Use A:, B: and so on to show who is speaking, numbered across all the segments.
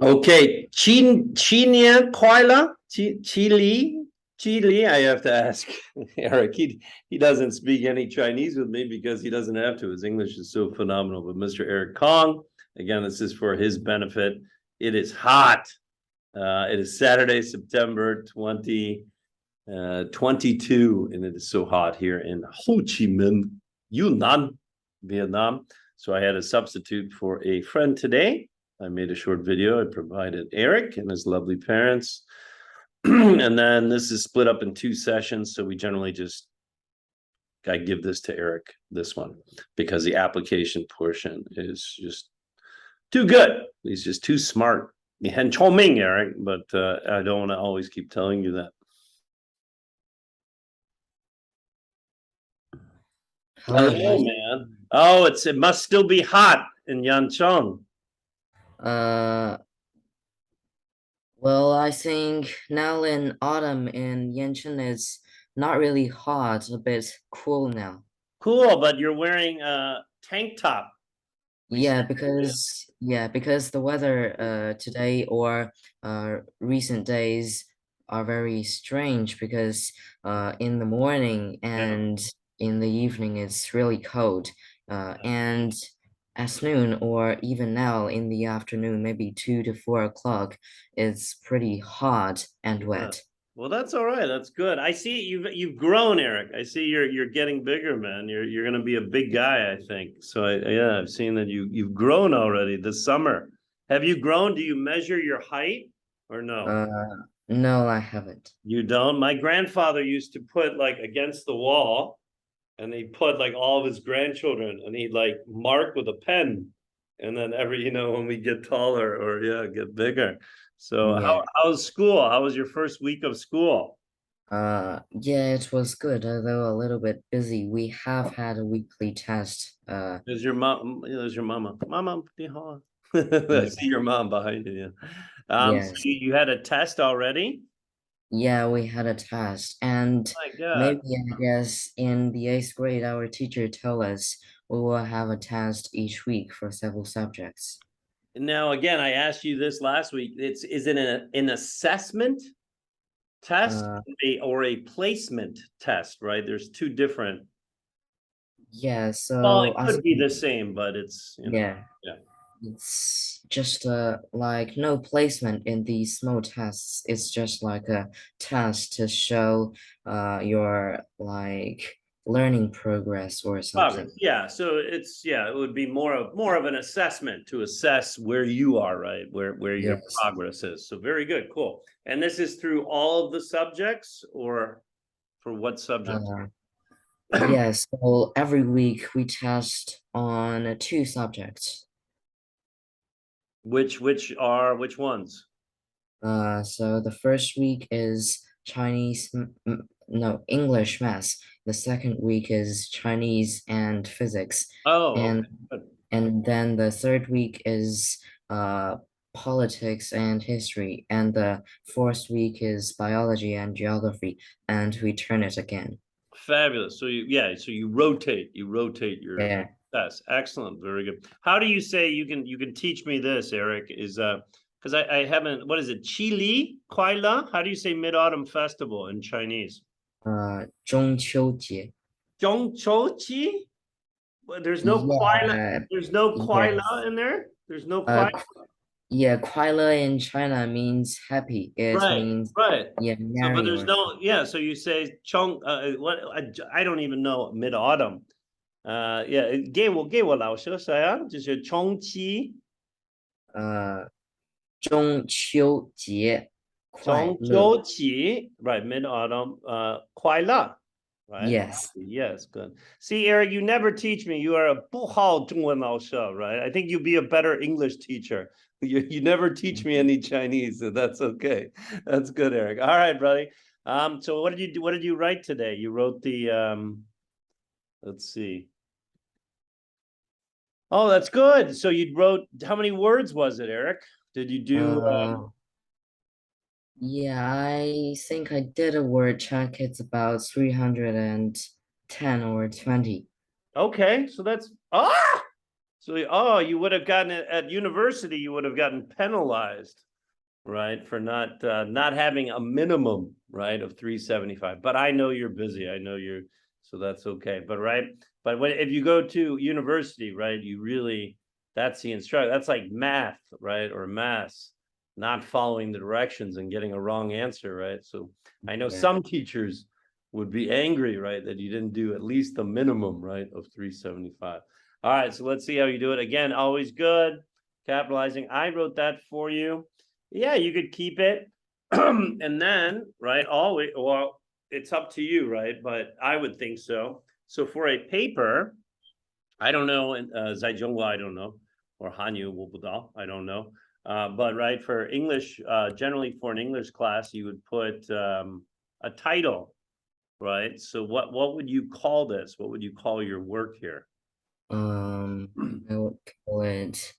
A: Okay, Chi Kuala, Chi Li. I have to ask Eric. He doesn't speak any Chinese with me because he doesn't have to. His English is so phenomenal. But Mr. Eric Kong, again, this is for his benefit. It is hot. It is Saturday, September 2022, and it is so hot here in Ho Chi Minh, Yunnan, Vietnam. So I had a substitute for a friend today. I made a short video. I provided Eric and his lovely parents. And then this is split up in two sessions. So we generally I give this to Eric, this one, because the application portion is just too good. He's just too smart. And Ming, Eric, but I don't want to always keep telling you that. Hello, man. Oh, it must still be hot in Yancheng.
B: Well, I think now in autumn in Yancheng it's not really hot, a bit cool now.
A: Cool, but you're wearing a tank top.
B: Yeah, because the weather today or recent days are very strange because in the morning and in the evening it's really cold. And at noon or even now in the afternoon, maybe 2 to 4 o'clock, it's pretty hot and wet.
A: Well, that's all right. That's good. I see you've grown, Eric. I see you're getting bigger, man. You're gonna be a big guy, I think. So yeah, I've seen that you've grown already this summer. Have you grown? Do you measure your height or no?
B: No, I haven't.
A: You don't? My grandfather used to put like against the wall, and he put like all of his grandchildren, and he'd like mark with a pen, and then when we get taller or get bigger. So
B: Yeah.
A: how's school? How was your first week of school?
B: Yeah, it was good, although a little bit busy. We have had a weekly test.
A: There's your mom. There's your mama. Mama, I
B: Yeah,
A: see your mom behind you. So
B: yes.
A: you had a test already?
B: Yeah, we had a test, and
A: My God.
B: maybe I guess in the eighth grade, our teacher told us we will have a test each week for several subjects.
A: Now again, I asked you this last week. Is it an assessment test
B: Uh,
A: or a placement test, right? There's two different.
B: yeah,
A: Well, it
B: so I
A: could be
B: think,
A: the same, but it's
B: yeah,
A: yeah.
B: it's just like no placement in these small tests. It's just like a test to show your like learning progress or something.
A: Progress. Yeah. So it would be more of an assessment to assess where you are, right? Where your
B: Yes.
A: progress is. So very good, cool. And this is through all of the subjects or for what subject?
B: Uh, yes, so every week we test on two subjects.
A: Which ones?
B: So the first week is no, English math. The second week is Chinese and physics.
A: Oh,
B: And
A: okay. Good.
B: and then the third week is uh politics and history. And the fourth week is biology and geography. And we turn it again.
A: Fabulous. So you rotate your
B: Yeah.
A: tests. Excellent. Very good. How do you say you can teach me this, Eric? Is because I haven't, what is it? Chili Kuaila? How do you say Mid-Autumn Festival in Chinese?
B: 中秋节.
A: Zhongqiuqi? There's no Kuaila.
B: Yeah,
A: There's no
B: yes.
A: Kuaila in there. There's no
B: Uh,
A: Kuaila.
B: yeah, Kuaila in China means happy. It
A: Right,
B: means,
A: right.
B: yeah,
A: So, but
B: merry
A: there's
B: or
A: no, yeah. So you say Chong, what? I don't even know Mid-Autumn. Yeah, 给我老师谁啊？就是
B: 中秋节快乐.
A: 中秋节, right? Mid-Autumn, 快乐, right?
B: Yes.
A: Yes, good. See, Eric, you never teach me. You are a 不好中文老师, right? I think you'd be a better English teacher. You never teach me any Chinese, so that's okay. That's good, Eric. All right, buddy. So what did you do? What did you write today? You wrote let's see. Oh, that's good. So you wrote, how many words was it, Eric? Did you do
B: Yeah, I think I did a word check. It's about 310 or 20.
A: okay, so that's So, oh, you would have gotten it at university, you would have gotten penalized, right, for not having a minimum, right, of 375. But I know you're busy. I know you're, so that's okay. But right, but if you go to university, right, you really, that's the instruction. That's like math, right, or maths, not following the directions and getting a wrong answer, right? So I know
B: Yeah.
A: some teachers would be angry, right, that you didn't do at least the minimum, right, of 375. All right, so let's see how you do it. Again, always good. Capitalizing. I wrote that for you. Yeah, you could keep it. And then, right, always, well, it's up to you, right? But I would think so. So for a paper, I don't know, Zaijianghua, I don't know, or Hanyu Wubudao, I don't know. But right, for English, generally for an English class, you would put a title, right? So what would you call this? What would you call your work here?
B: I would call it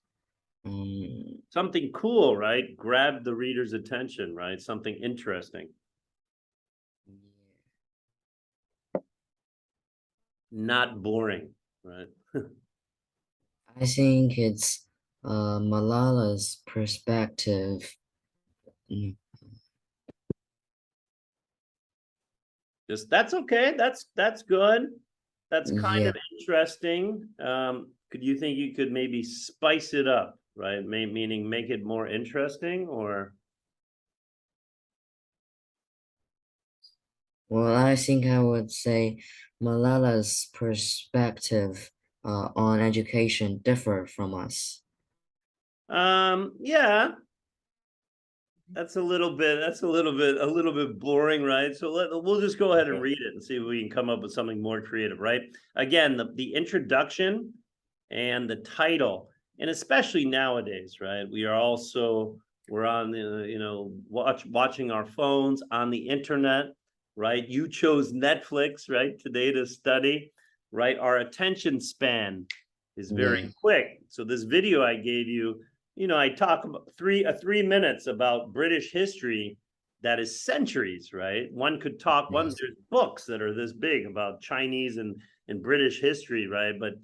A: Something cool, right? Grab the reader's attention, right? Something interesting. Not boring, right?
B: I think it's Malala's perspective. Mm,
A: Just that's okay. That's good. That's kind
B: Yeah,
A: of interesting. Could you think you could maybe spice it up, right? Meaning make it more interesting, or
B: well, I think I would say Malala's perspective on education differ from us.
A: yeah, that's a little bit boring, right? So we'll just go ahead and read it and see if we can come up with something more creative, right? Again, the introduction and the title, and especially nowadays, right? We're on the, watching our phones, on the internet, right? You chose Netflix, right, today to study, right? Our attention span is very
B: Yeah,
A: quick. So this video I gave you, I talk about 3 minutes about British history that is centuries, right? One could talk,
B: yes,
A: there's books that are this big about Chinese and British history, right? But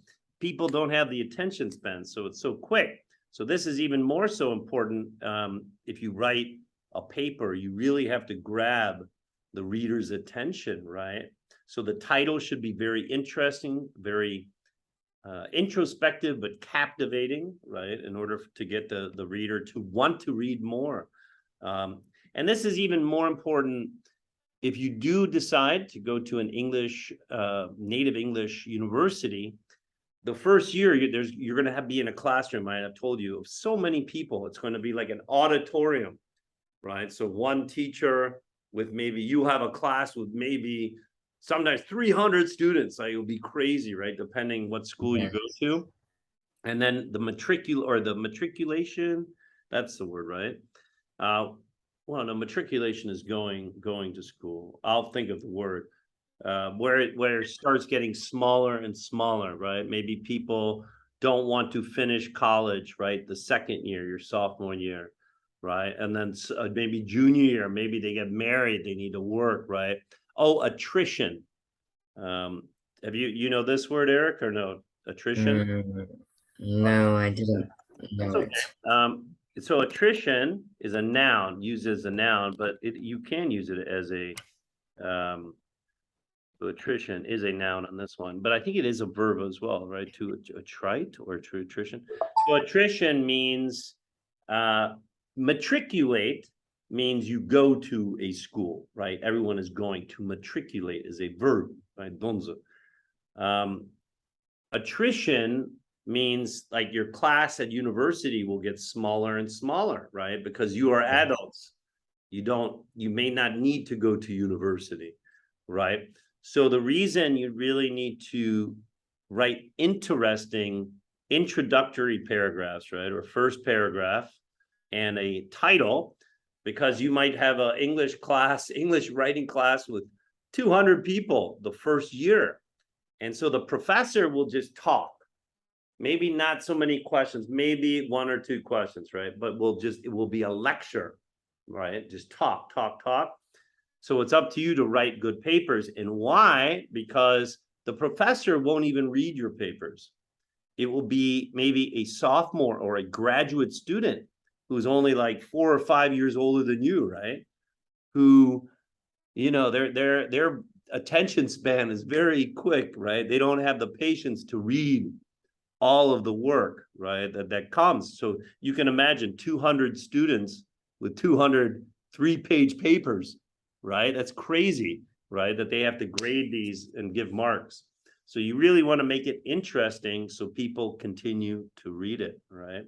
A: people don't have the attention span, so it's so quick. So this is even more so important. If you write a paper, you really have to grab the reader's attention, right? So the title should be very interesting, very introspective but captivating, right? In order to get the reader to want to read more. And this is even more important if you do decide to go to an English, native English university. The first year, you're going to be in a classroom, right? I've told you, of so many people. It's going to be like an auditorium, right? So one teacher with maybe, you have a class with maybe sometimes 300 students. Like, it'll be crazy, right? Depending what school you
B: yeah,
A: go to. And then the matriculation, that's the word, right? Well, no, matriculation is going to school. I'll think of the word. Where it starts getting smaller and smaller, right? Maybe people don't want to finish college, right? The second year, your sophomore year, right? And then maybe junior year, maybe they get married, they need to work, right? Oh, attrition. Have you know this word, Eric, or no? Attrition?
B: Mm, no, I didn't
A: That's
B: know
A: okay.
B: it.
A: So attrition is a noun, used as a noun, but you can use it as a, so attrition is a noun on this one, but I think it is a verb as well, right? To attrite or to attrition. So attrition means, matriculate means you go to a school, right? Everyone is going. To matriculate is a verb, right? Donzu. Attrition means like your class at university will get smaller and smaller, right? Because you are
B: Yeah.
A: adults. You may not need to go to university, right? So the reason you really need to write interesting introductory paragraphs, right? Or first paragraph and a title, because you might have an English writing class with 200 people the first year. And so the professor will just talk. Maybe not so many questions, maybe one or two questions, right? But it will be a lecture, right? Just talk, talk, talk. So it's up to you to write good papers. And why? Because the professor won't even read your papers. it will be maybe a sophomore or a graduate student who's only like 4 or 5 years older than you, right? Who, you know, their attention span is very quick, right? They don't have the patience to read all of the work, right? That comes. So you can imagine 200 students with 200 3-page papers, right? That's crazy, right? That they have to grade these and give marks. So you really want to make it interesting so people continue to read it, right?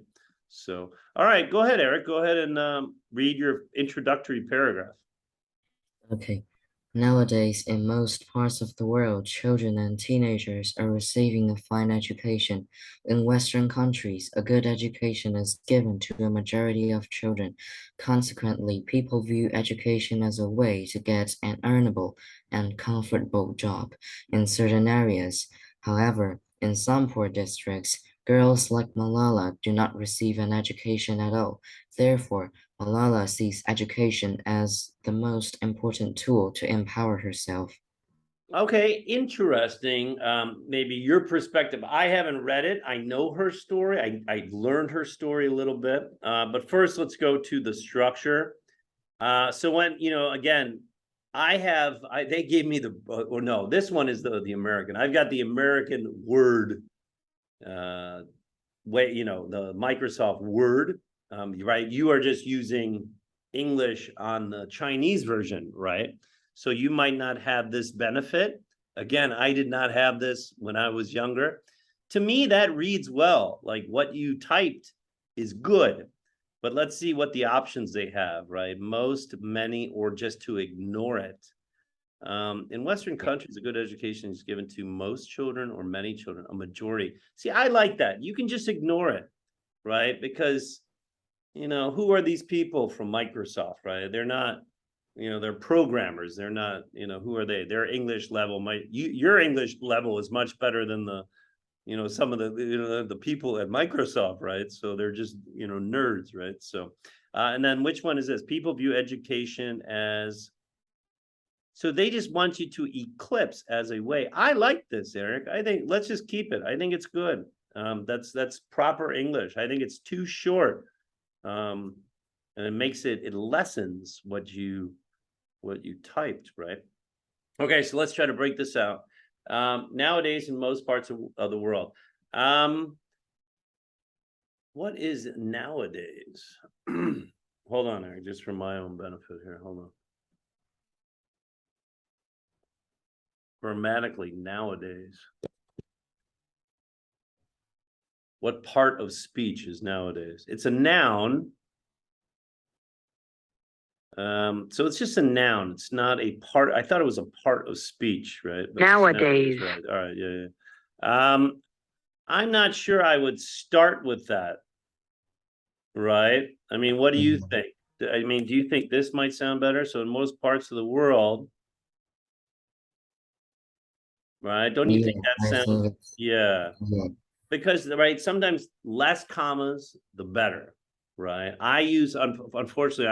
A: So, all right, go ahead, Eric. Go ahead and read your introductory paragraph.
B: Okay. Nowadays, in most parts of the world, children and teenagers are receiving a fine education. In Western countries, a good education is given to a majority of children. Consequently, people view education as a way to get an earnable and comfortable job in certain areas. However, in some poor districts, girls like Malala do not receive an education at all. Therefore, Malala sees education as the most important tool to empower herself.
A: Okay, interesting. Maybe your perspective. I haven't read it. I know her story. I learned her story a little bit. But first, let's go to the structure. So when, you know, again, they gave me or no, this one is the American. I've got the American Word way, you know, the Microsoft Word. Right? You are just using English on the Chinese version, right? So you might not have this benefit. Again, I did not have this when I was younger. To me, that reads well. Like what you typed is good, but let's see what the options they have, right? Most, many, or just to ignore it. In Western countries, a good education is given to most children or many children, a majority. See, I like that. You can just ignore it, right? Because, you know, who are these people from Microsoft, right? They're not, you know, they're programmers. They're not, you know, who are they? Their English level your English level is much better than you know, some of the people at Microsoft, right? So they're just, you know, nerds, right? So, and then which one is this? People view education as, so they just want you to eclipse as a way. I like this, Eric. I think let's just keep it. I think it's good. That's proper English. I think it's too short. And it lessens what you typed, right? Okay, so let's try to break this out. Nowadays, in most parts of the world, what is nowadays? Hold on, Eric, just for my own benefit here. Hold on. Grammatically, nowadays. What part of speech is nowadays? It's a noun. So it's just a noun. It's not a part. I thought it was a part of speech, right? But
C: Nowadays.
A: right. All right. Yeah. I'm not sure I would start with that. Right. I mean, what do you think? I mean, do you think this might sound better? So in most parts of the world, right? Don't you think that
B: I
A: sounds?
B: think
A: Yeah.
B: yeah,
A: Because right, sometimes less commas, the better. Right. Unfortunately,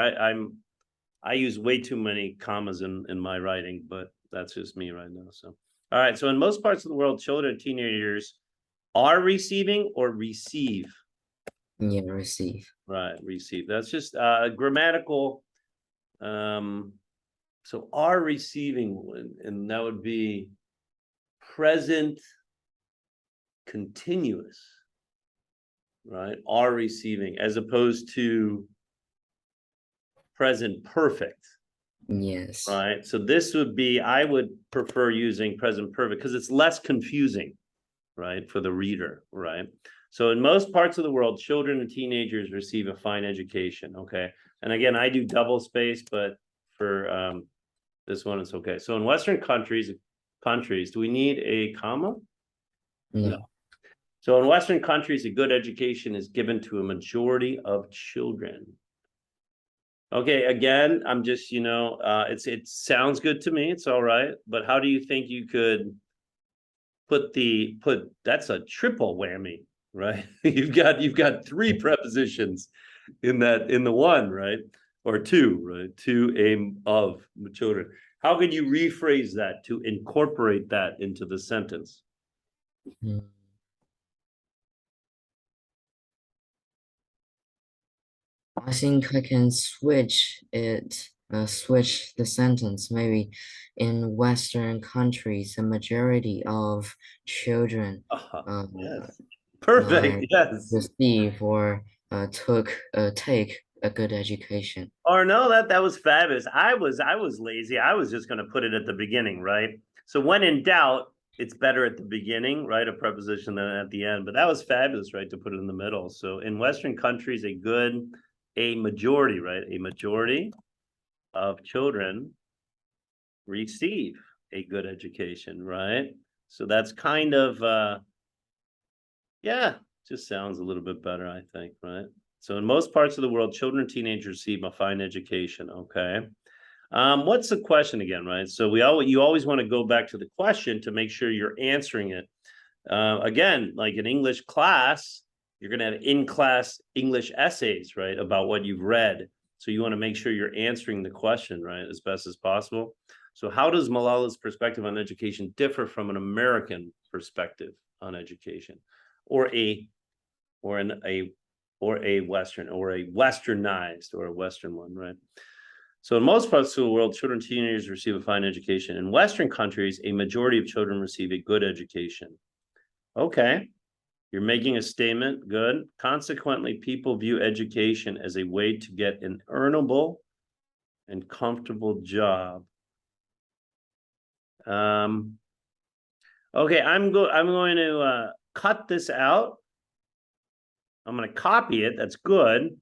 A: I use way too many commas in my writing, but that's just me right now. So, all right. So in most parts of the world, children and teenagers are receiving or receive.
B: receive.
A: Right, receive. That's just grammatical. So are receiving, and that would be present continuous, right? Are receiving as opposed to present perfect.
B: Yes.
A: Right. So this would be, I would prefer using present perfect because it's less confusing, right, for the reader, right? So in most parts of the world, children and teenagers receive a fine education. Okay. And again, I do double space, but for this one, it's okay. So in Western countries, do we need a comma?
B: No.
A: So in Western countries, a good education is given to a majority of children. Okay, again, I'm just, you know, it sounds good to me. It's all right. But how do you think you could put that's a triple whammy, right? You've got 3 prepositions in the one, right? Or 2, right? To aim of children. How could you rephrase that to incorporate that into the sentence?
B: Mm. I think I can switch the sentence. Maybe in Western countries, the majority of children
A: Yes.
B: uh,
A: Perfect. Yes.
B: receive or take a good education.
A: Or no, that was fabulous. I was lazy. I was just going to put it at the beginning, right? So when in doubt, it's better at the beginning, right? A preposition than at the end. But that was fabulous, right? To put it in the middle. So in Western countries, a majority, right? A majority of children receive a good education, right? So that's kind of yeah, just sounds a little bit better, I think, right? So in most parts of the world, children and teenagers receive a fine education. Okay. What's the question again, right? So you always want to go back to the question to make sure you're answering it. Again, like in English class, you're going to have in-class English essays, right, about what you've read. So you want to make sure you're answering the question, right, as best as possible. So how does Malala's perspective on education differ from an American perspective on education, or a or an a Western or a Westernized or a Western one, right? So in most parts of the world, children and teenagers receive a fine education. In Western countries, a majority of children receive a good education. Okay, you're making a statement. Good. Consequently, people view education as a way to get an earnable and comfortable job. Okay, I'm going to cut this out. I'm going to copy it. That's good.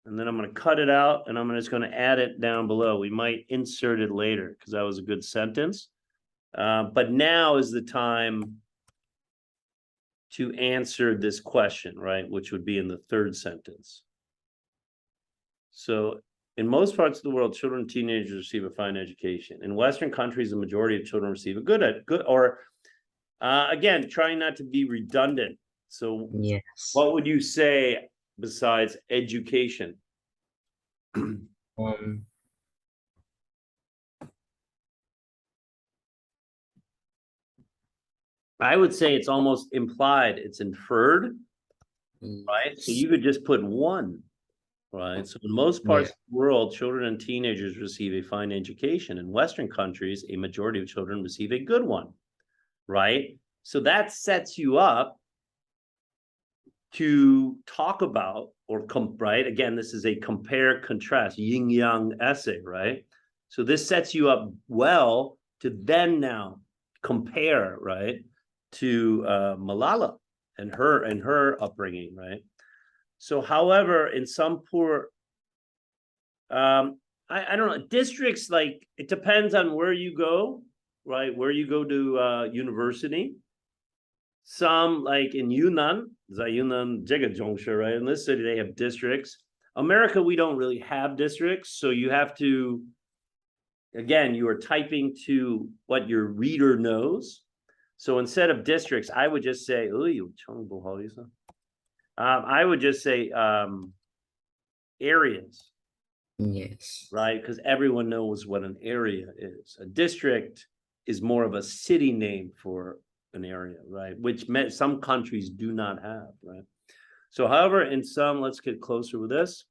A: And then I'm going to cut it out and I'm just going to add it down below. We might insert it later because that was a good sentence. But now is the time to answer this question, right? Which would be in the third sentence. So in most parts of the world, children and teenagers receive a fine education. In Western countries, the majority of children receive a good or again, trying not to be redundant. So
B: Yes.
A: what would you say besides education?
B: Um,
A: I would say it's almost implied, it's inferred, right? So
B: yes.
A: you could just put one, right? So in most parts
B: Yeah.
A: of the world, children and teenagers receive a fine education. In Western countries, a majority of children receive a good one, right? So that sets you up to talk about right? Again, this is a compare contrast yin yang essay, right? So this sets you up well to then now compare, right, to Malala and her upbringing, right? So, however, in some poor, I don't know, districts, like it depends on where you go, right? Where you go to university. Some, like in Yunnan, Yunnan, Jigajongshi, right? In this city, they have districts. America, we don't really have districts, so you have to, again, you are typing to what your reader knows. So instead of districts, I would just say, I would just say areas,
B: Yes.
A: right? Because everyone knows what an area is. A district is more of a city name for an area, right? Which some countries do not have, right? So, however, in some, let's get closer with this.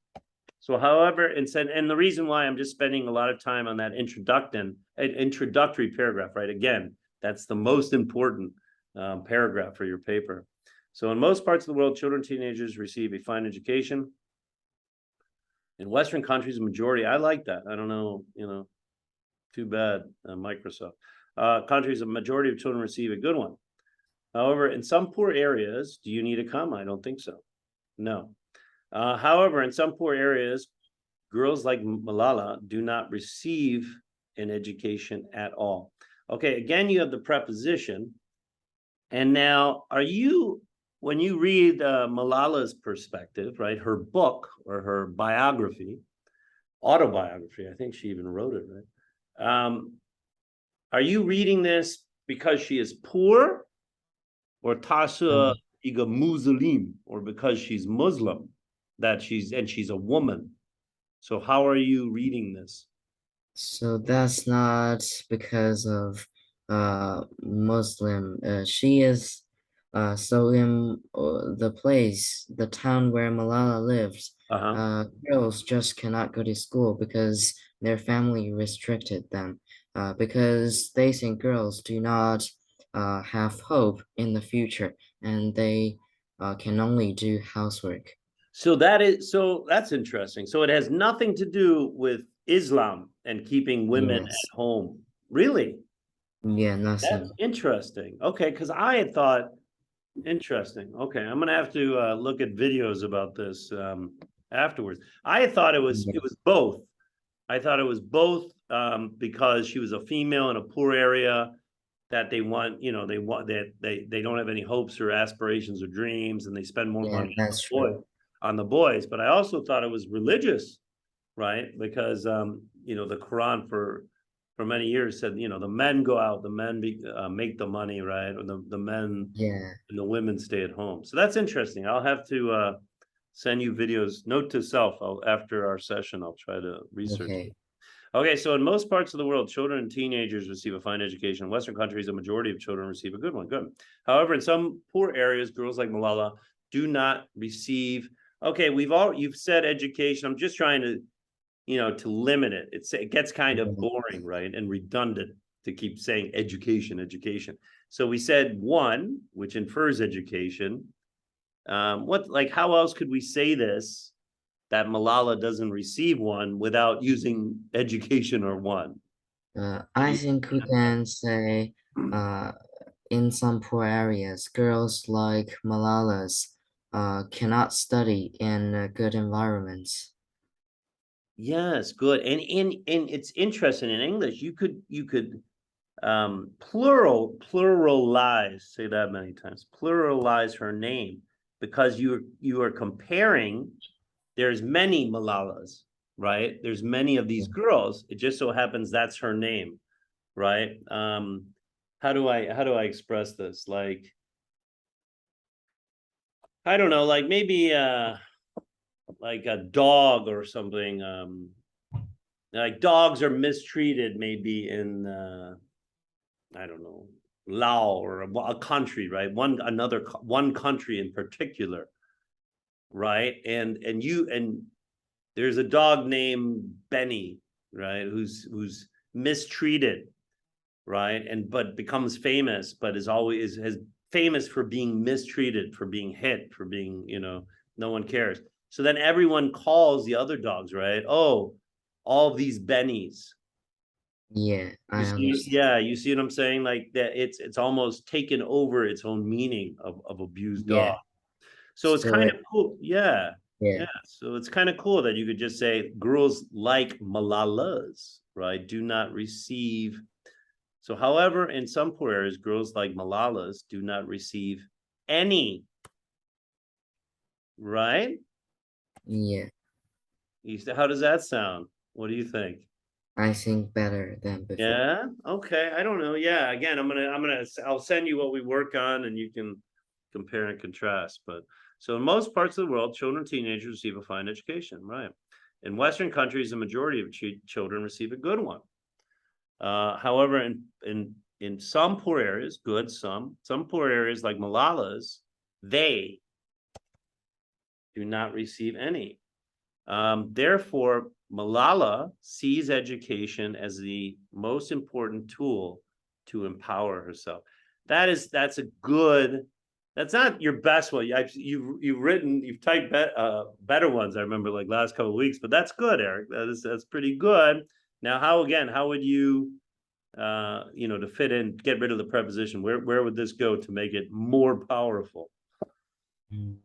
A: So, however, and the reason why I'm just spending a lot of time on that introductory paragraph, right? Again, that's the most important paragraph for your paper. So, in most parts of the world, children and teenagers receive a fine education. In Western countries, majority, I like that. I don't know, too bad, Microsoft. Countries, a majority of children receive a good one. However, in some poor areas, do you need a comma? I don't think so. No. However, in some poor areas, girls like Malala do not receive an education at all. Okay, again, you have the preposition. And now, when you read Malala's perspective, right, her book or her biography, autobiography, I think she even wrote it, right? Are you reading this because she is poor, or Tasha Iga Muslim, or because she's Muslim, she's a woman? So how are you reading this?
B: So that's not because of Muslim. She is So in the town where Malala lives,
A: Uh-huh.
B: girls just cannot go to school because their family restricted them, because they think girls do not have hope in the future and they can only do housework.
A: So that's interesting. So it has nothing to do with Islam and keeping women
B: Yes.
A: at home. Really?
B: Yeah,
A: That's
B: nothing.
A: interesting. Okay, because I had thought interesting. Okay, I'm gonna have to look at videos about this afterwards. I had thought
B: Yeah,
A: it was both. I thought it was both because she was a female in a poor area that they want, they want that they don't have any hopes or aspirations or dreams, and they spend more
B: yeah,
A: money
B: that's true.
A: on the boys. But I also thought it was religious, right? Because the Quran for many years said, the men go out, the men make the money, right? Or the men
B: Yeah,
A: and the women stay at home. So that's interesting. I'll have to send you videos. Note to self, after our session, I'll try to research.
B: okay.
A: Okay, so in most parts of the world, children and teenagers receive a fine education. In Western countries, a majority of children receive a good one. Good. However, in some poor areas, girls like Malala do not receive. Okay, you've said education. I'm just trying to, to limit it. It gets kind of
B: Yeah.
A: boring, right, and redundant to keep saying education, education. So we said one, which infers education. How else could we say this that Malala doesn't receive one without using education or one?
B: I think we can say uh, in some poor areas, girls like Malala's cannot study in good environments.
A: Yes, good. And it's interesting in English. You could pluralize, say that many times, pluralize her name because you are comparing. There's many Malalas, right? There's many of these girls. It just so happens that's her name, right? How do I express this? Like, I don't know, like maybe like a dog or something. Like dogs are mistreated maybe in I don't know, Laos or a country, right? One country in particular, right? And there's a dog named Benny, right? Who's mistreated, right? But becomes famous, but is always has famous for being mistreated, for being hit, for being, no one cares. So then everyone calls the other dogs, right? Oh, all these Bennies.
B: Yeah,
A: You
B: I
A: see,
B: understand.
A: yeah, you see what I'm saying? Like that, it's almost taken over its own meaning of abused dog.
B: Yeah,
A: So it's
B: so
A: kind
B: it,
A: of cool. Yeah.
B: yeah,
A: Yeah. So it's kind of cool that you could just say girls like Malalas, right, do not receive. So, however, in some poor areas, girls like Malalas do not receive any, right?
B: yeah,
A: How does that sound? What do you think?
B: I think better than before.
A: Yeah. Okay. I don't know. Yeah. Again, I'll send you what we work on and you can compare and contrast. But so in most parts of the world, children and teenagers receive a fine education, right? In Western countries, the majority of children receive a good one. However, in some poor areas, some poor areas like Malala's, they do not receive any. Therefore, Malala sees education as the most important tool to empower herself. That's a good. That's not your best one. You've typed better ones. I remember like last couple of weeks, but that's good, Eric. That's pretty good. Now, how would you, to fit in, get rid of the preposition? Where would this go to make it more powerful?
B: Mm.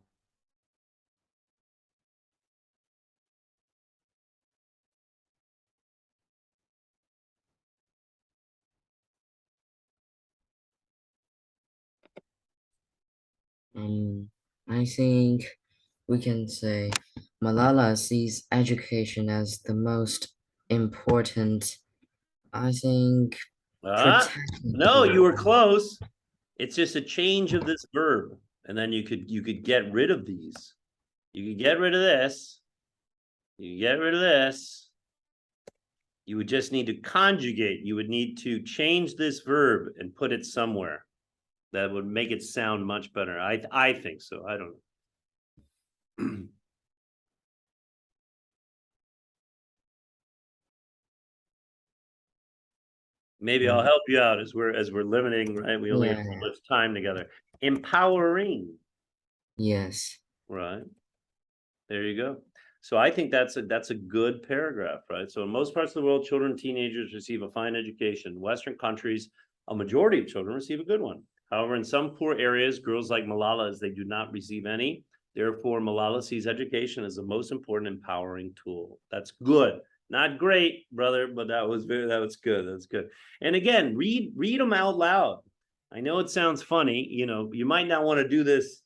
B: Um, I think we can say Malala sees education as the most important. I think protecting
A: No, you were
B: children.
A: close. It's just a change of this verb, and then you could get rid of these. You could get rid of this. You could get rid of this. You would just need to conjugate. You would need to change this verb and put it somewhere That would make it sound much better. I think so. I don't know. Maybe I'll help you out as we're limiting, right? We only have so
B: Yeah.
A: much time together. Empowering,
B: Yes.
A: right? There you go. So I think that's a good paragraph, right? So in most parts of the world, children and teenagers receive a fine education. In Western countries, a majority of children receive a good one. However, in some poor areas, girls like Malala's, they do not receive any. Therefore, Malala sees education as the most important empowering tool. That's good. Not great, brother, but that was good. That's good. And again, read them out loud. I know it sounds funny, you might not want to do this,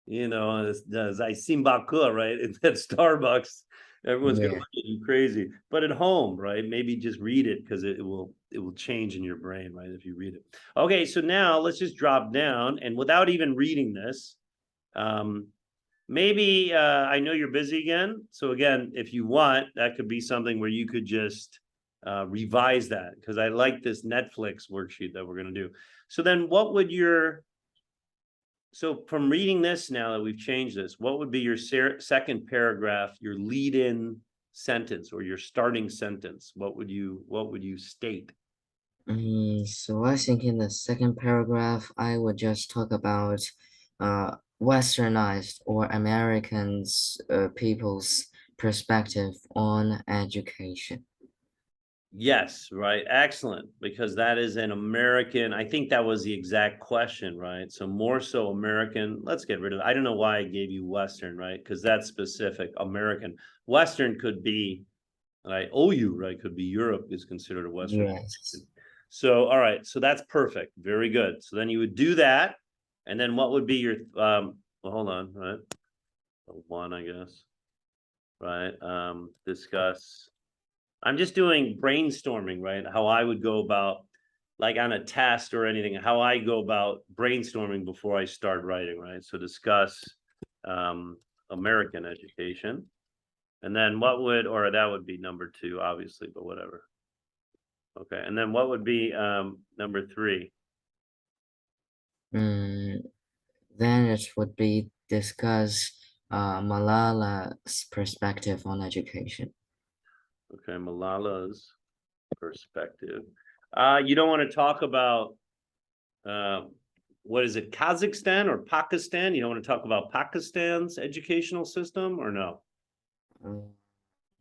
A: as I Simbaku, right? At Starbucks, everyone's gonna
B: Yeah.
A: look at you crazy. But at home, right? Maybe just read it because it will change in your brain, right? If you read it. Okay, so now let's just drop down and without even reading this, maybe I know you're busy again. So again, if you want, that could be something where you could just revise that because I like this Netflix worksheet that we're gonna do. So then what would so from reading this now that we've changed this, what would be your second paragraph, your lead-in sentence or your starting sentence? What would you state?
B: So I think in the second paragraph, I would just talk about westernized or Americans people's perspective on education.
A: Yes, right. Excellent. Because that is an American. I think that was the exact question, right? So more so American. Let's get rid of it. I don't know why I gave you Western, right? Because that's specific. American. Western could be, right? OU, right? Could be Europe is considered a Western.
B: Yes.
A: So, all right. So that's perfect. Very good. So then you would do that. And then what would be your, well, hold on, right? One, I guess. Right. Discuss. I'm just doing brainstorming, right? How I would go about, like on a test or anything, how I go about brainstorming before I start writing, right? So discuss American education. And then or that would be number 2, obviously, but whatever. Okay. And then what would be number 3?
B: Mm, then it would be discuss Malala's perspective on education.
A: Okay, Malala's perspective. You don't want to talk about what is it, Kazakhstan or Pakistan? You don't want to talk about Pakistan's educational system or no?
B: Uh,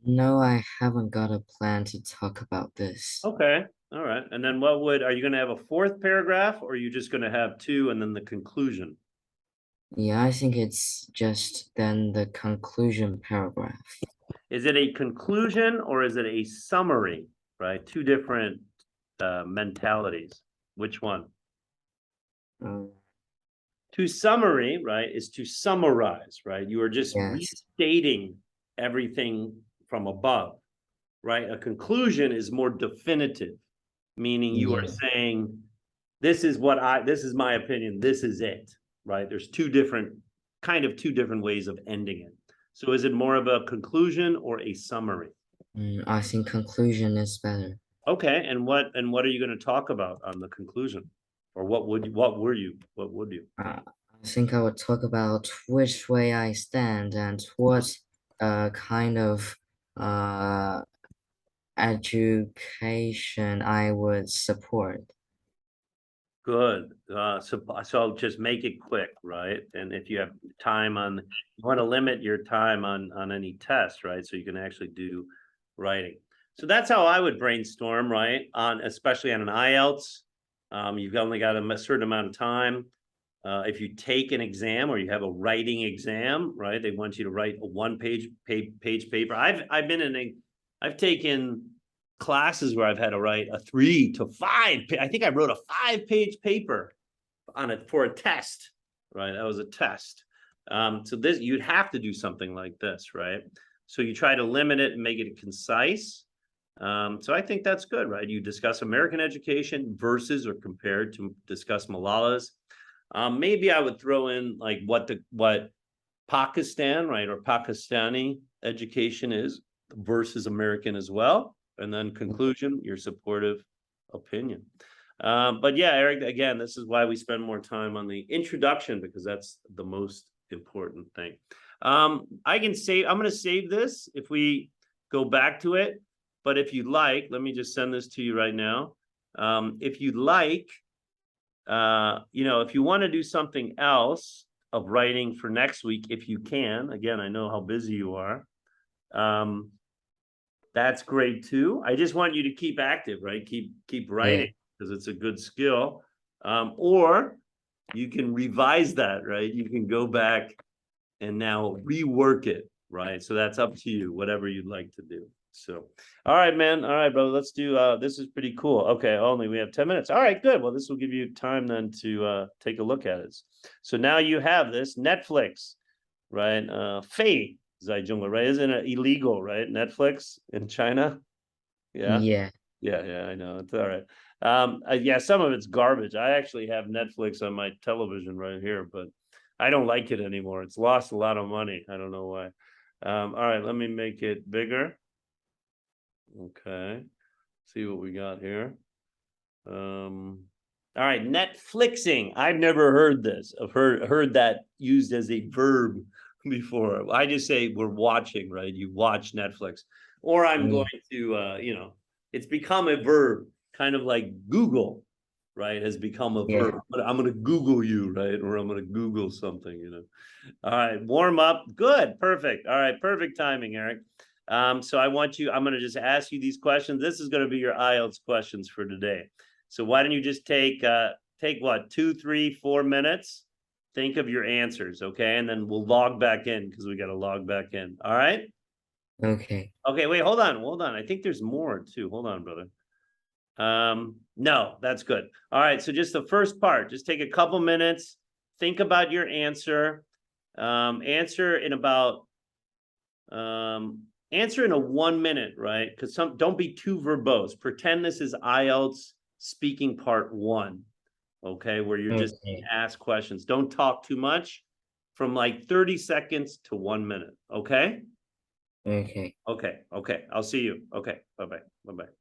B: no, I haven't got a plan to talk about this.
A: Okay, all right. And then are you going to have a 4th paragraph or are you just going to have 2 and then the conclusion?
B: Yeah, I think it's just then the conclusion paragraph.
A: Is it a conclusion or is it a summary, right? 2 different mentalities. Which one?
B: Uh,
A: To summary, right, is to summarize, right? You are just
B: yes.
A: restating everything from above, right? A conclusion is more definitive, meaning you are
B: Yeah.
A: saying, this is my opinion, this is it, right? There's two different ways of ending it. So is it more of a conclusion or a summary?
B: I think conclusion is better.
A: Okay, and what are you going to talk about on the conclusion? Or what would you?
B: I think I would talk about which way I stand and what kind of uh education I would support.
A: Good. So I'll just make it quick, right? And if you have time you want to limit your time on any test, right? So you can actually do writing. So that's how I would brainstorm, right? Especially on an IELTS, you've only got a certain amount of time. If you take an exam or you have a writing exam, right? They want you to write a 1-page paper. I've taken classes where I've had to write a 3 to 5. I think I wrote a 5-page paper for a test, right? That was a test. So you'd have to do something like this, right? So you try to limit it and make it concise. So I think that's good, right? You discuss American education versus or compared to discuss Malala's. Maybe I would throw in like what Pakistan, right, or Pakistani education is versus American as well. And then conclusion, your supportive opinion. But yeah, Eric, again, this is why we spend more time on the introduction, because that's the most important thing. I'm going to save this if we go back to it. But if you'd like, let me just send this to you right now. If you'd like, if you want to do something else of writing for next week, if you can, again, I know how busy you are. That's great too. I just want you to keep active, right? Keep writing, because it's a good skill. Or you can revise that, right? You can go back and now rework it, right? So that's up to you, whatever you'd like to do. So, all right, man. All right, brother. Let's do, this is pretty cool. Okay, only we have 10 minutes. All right, good. Well, this will give you time then to take a look at it. So now you have this Netflix, right? Fei Zai right? Isn't it illegal, right? Netflix in China? Yeah.
B: Yeah.
A: Yeah, I know. It's all right. Yeah, some of it's garbage. I actually have Netflix on my television right here, but I don't like it anymore. It's lost a lot of money. I don't know why. All right, let me make it bigger. Okay. See what we got here. All right, Netflixing. I've never heard this. I've heard that used as a verb before. I just say we're watching, right? You watch Netflix. Or I'm going to it's become a verb, kind of like Google, right? Has become a verb. But I'm gonna Google you, right? Or I'm gonna Google something. All right, warm up. Good, perfect. All right, perfect timing, Eric. So I'm gonna just ask you these questions. This is gonna be your IELTS questions for today. So why don't you just take what, 2, 3, 4 minutes? Think of your answers, okay? And then we'll log back in, because we got to log back in. All right?
B: Okay.
A: Okay, wait, hold on. I think there's more too. Hold on, brother. No, that's good. All right, so just the first part, just take a couple minutes, think about your answer. Answer in a 1 minute, right? Because don't be too verbose. Pretend this is IELTS speaking part 1, okay, where you're just ask questions. Don't talk too much, from like 30 seconds to 1 minute, okay?
B: Okay.
A: Okay. I'll see you. Okay, bye-bye.